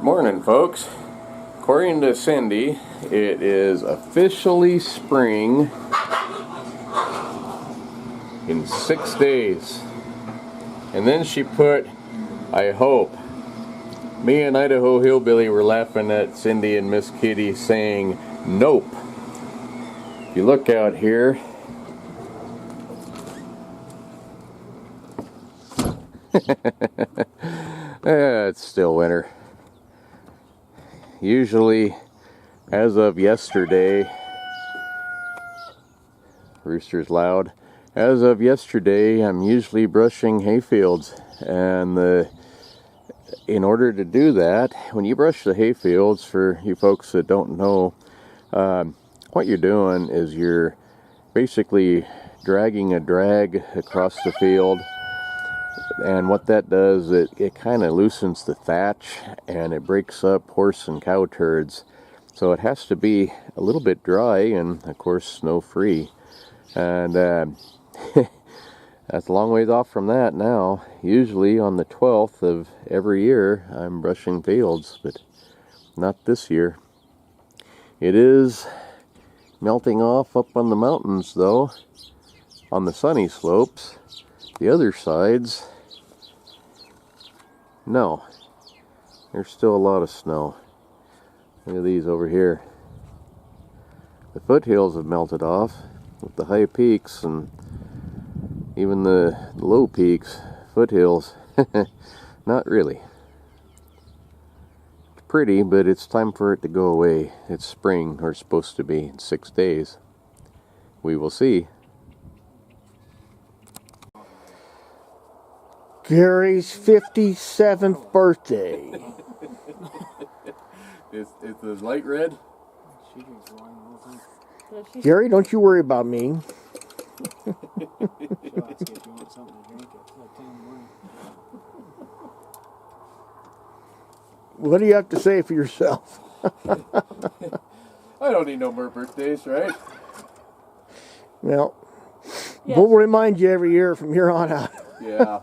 Morning, folks. According to Cindy, it is officially spring in 6 days. And then she put, I hope. Me and Idaho Hillbilly were laughing at Cindy and Miss Kitty saying, nope. If you look out here, it's still winter. Usually, as of yesterday, rooster's loud. As of yesterday, I'm usually brushing hayfields, and in order to do that, when you brush the hayfields, for you folks that don't know, what you're doing is you're basically dragging a drag across the field. And what that does, it kind of loosens the thatch and it breaks up horse and cow turds. So it has to be a little bit dry and, of course, snow free. And that's a long ways off from that now. Usually on the 12th of every year, I'm brushing fields, but not this year. It is melting off up on the mountains, though, on the sunny slopes. The other sides, no, there's still a lot of snow. Look at these over here. The foothills have melted off with the high peaks and even the low peaks, foothills. Not really. It's pretty, but it's time for it to go away. It's spring, or it's supposed to be, in 6 days. We will see. Gary's 57th birthday. Is the light red? Gary, don't you worry about me. What do you have to say for yourself? I don't need no more birthdays, right? Well, yes. We'll remind you every year from here on out. Yeah.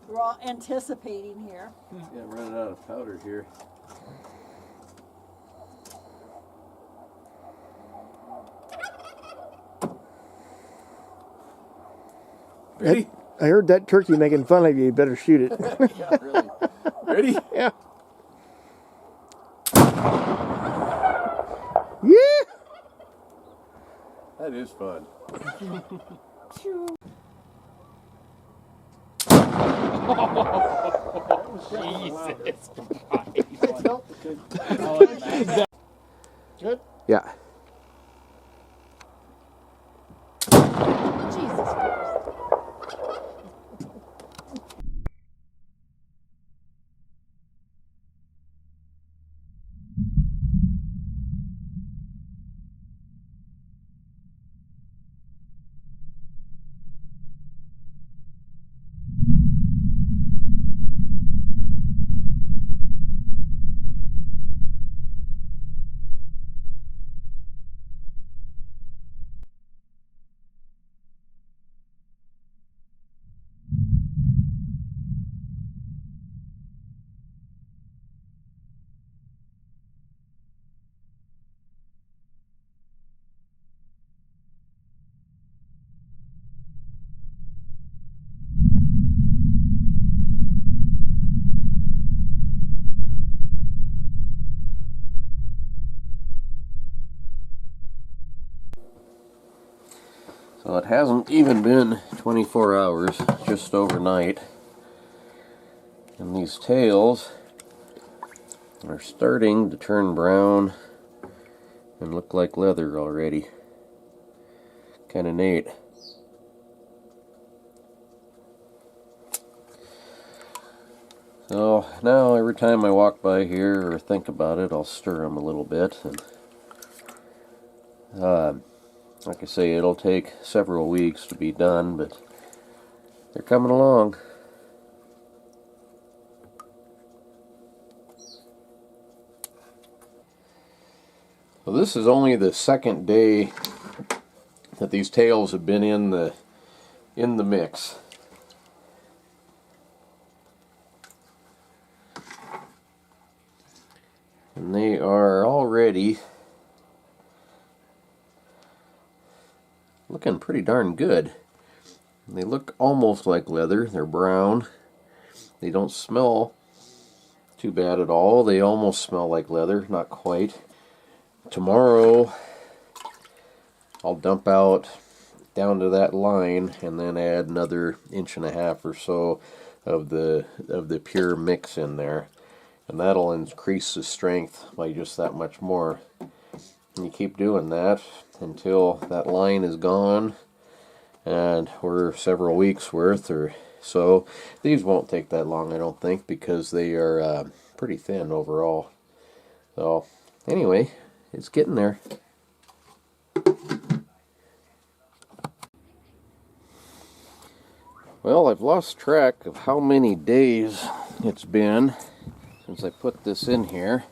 We're all anticipating here. Yeah, I'm running out of powder here. Ready? I heard that turkey making fun of you. You better shoot it. Yeah, really. Ready? Yeah. Yeah. That is fun. Jesus. Good? Yeah. Jesus Christ. So it hasn't even been 24 hours, just overnight. And these tails are starting to turn brown and look like leather already. Kind of neat. So now every time I walk by here or think about it, I'll stir them a little bit. And like I say, it'll take several weeks to be done, but they're coming along. Well, this is only the second day that these tails have been in the mix. And they are already looking pretty darn good. They look almost like leather. They're brown. They don't smell too bad at all. They almost smell like leather, not quite. Tomorrow I'll dump out down to that line and then add another 1.5 inches or so of the pure mix in there, and that'll increase the strength by just that much more. And you keep doing that until that line is gone, and we're several weeks worth or so. These won't take that long, I don't think, because they are pretty thin overall. So anyway, it's getting there. Well, I've lost track of how many days it's been since I put this in here,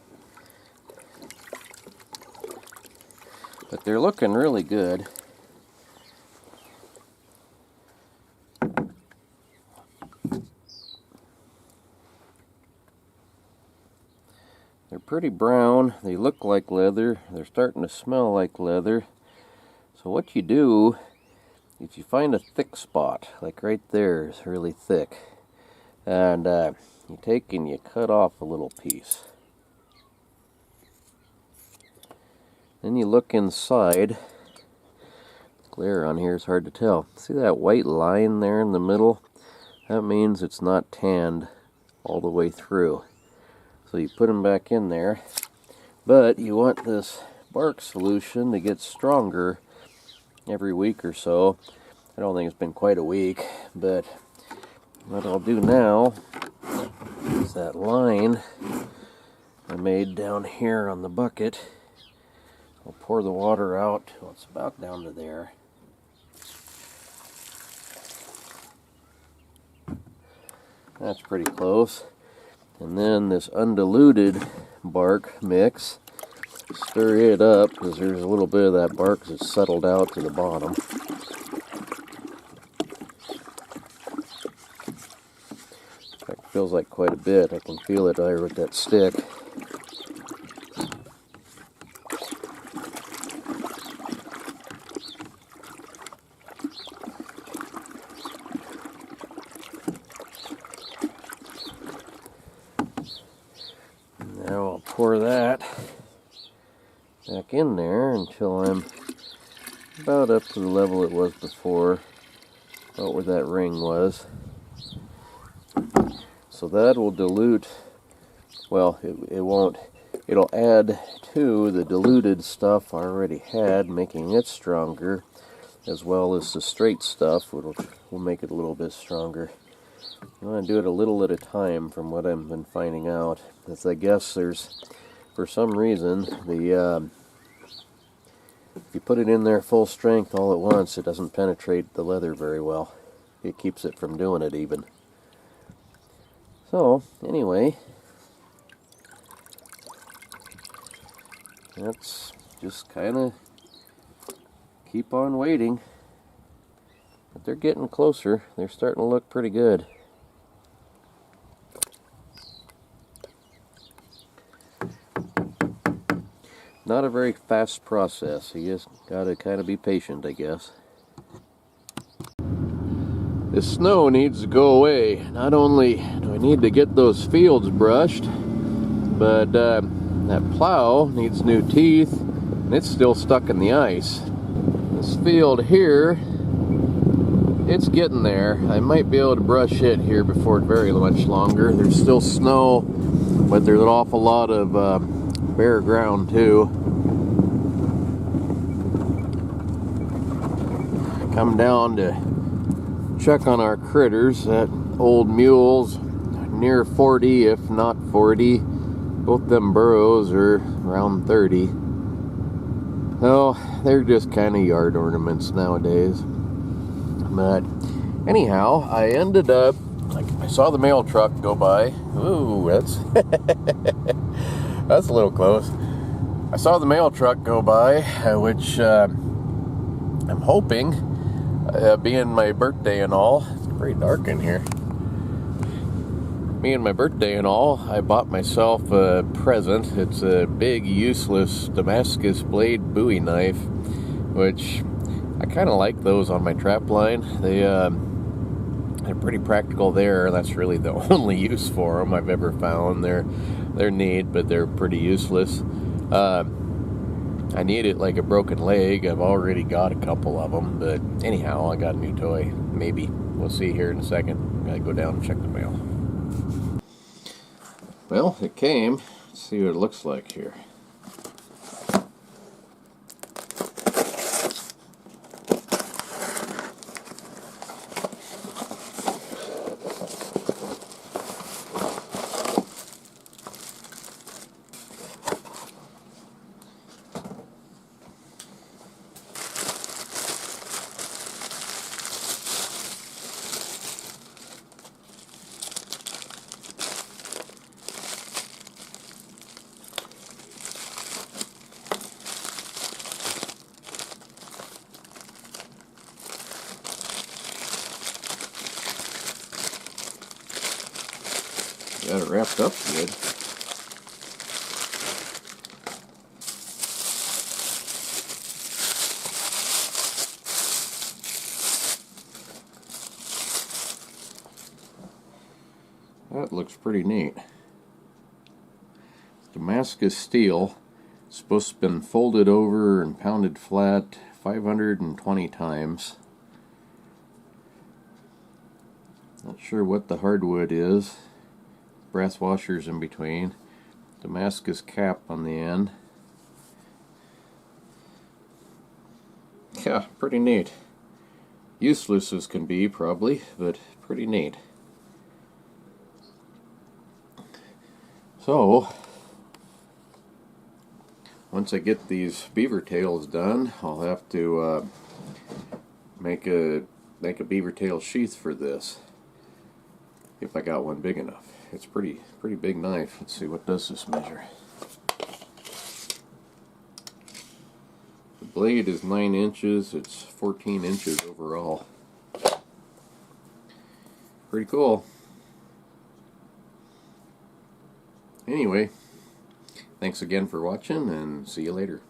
but they're looking really good. They're pretty brown, they look like leather, they're starting to smell like leather. So what you do, if you find a thick spot, like right there is really thick, and you take and you cut off a little piece. Then you look inside. Glare on here is hard to tell. See that white line there in the middle? That means it's not tanned all the way through. So you put them back in there, but you want this bark solution to get stronger every week or so. I don't think it's been quite a week, but what I'll do now is that line I made down here on the bucket, I'll pour the water out till it's about down to there. That's pretty close. And then this undiluted bark mix, stir it up because there's a little bit of that bark that's settled out to the bottom. In fact, it feels like quite a bit. I can feel it there with that stick. Now I'll pour that back in there until I'm about up to the level it was before, about where that ring was. So that will dilute, well, it won't, it'll add to the diluted stuff I already had, making it stronger, as well as the straight stuff, which will make it a little bit stronger. I want to do it a little at a time from what I've been finding out. As I guess there's, for some reason, if you put it in there full strength all at once, it doesn't penetrate the leather very well. It keeps it from doing it even. So, anyway, that's just kind of keep on waiting. But they're getting closer. They're starting to look pretty good. Not a very fast process. You just gotta kind of be patient, I guess. The snow needs to go away. Not only do I need to get those fields brushed, but that plow needs new teeth, and it's still stuck in the ice. This field here, it's getting there. I might be able to brush it here before very much longer. There's still snow, but there's an awful lot of bare ground too. Come down to check on our critters. That old mule's near 40, if not 40. Both them burros are around 30. Oh, they're just kind of yard ornaments nowadays. But anyhow, I ended up, I saw the mail truck go by. Ooh, that's that's a little close. I saw the mail truck go by, which I'm hoping, being my birthday and all, it's pretty dark in here. Being my birthday and all, I bought myself a present. It's a big, useless Damascus Bowie Knife, which I kind of like those on my trap line. They're pretty practical there. That's really the only use for them I've ever found. They're neat, but they're pretty useless. I need it like a broken leg. I've already got a couple of them, but anyhow, I got a new toy. Maybe. We'll see here in a second. Gotta go down and check the mail. Well, it came. Let's see what it looks like here. Got it wrapped up good. That looks pretty neat. Damascus steel. It's supposed to have been folded over and pounded flat 520 times. Not sure what the hardwood is. Brass washers in between. Damascus cap on the end. Yeah, pretty neat. Useless as can be, probably, but pretty neat. So, once I get these beaver tails done, I'll have to make a beaver tail sheath for this. If I got one big enough. It's pretty big knife. Let's see, what does this measure? The blade is 9 inches. It's 14 inches overall. Pretty cool. Anyway, thanks again for watching, and see you later.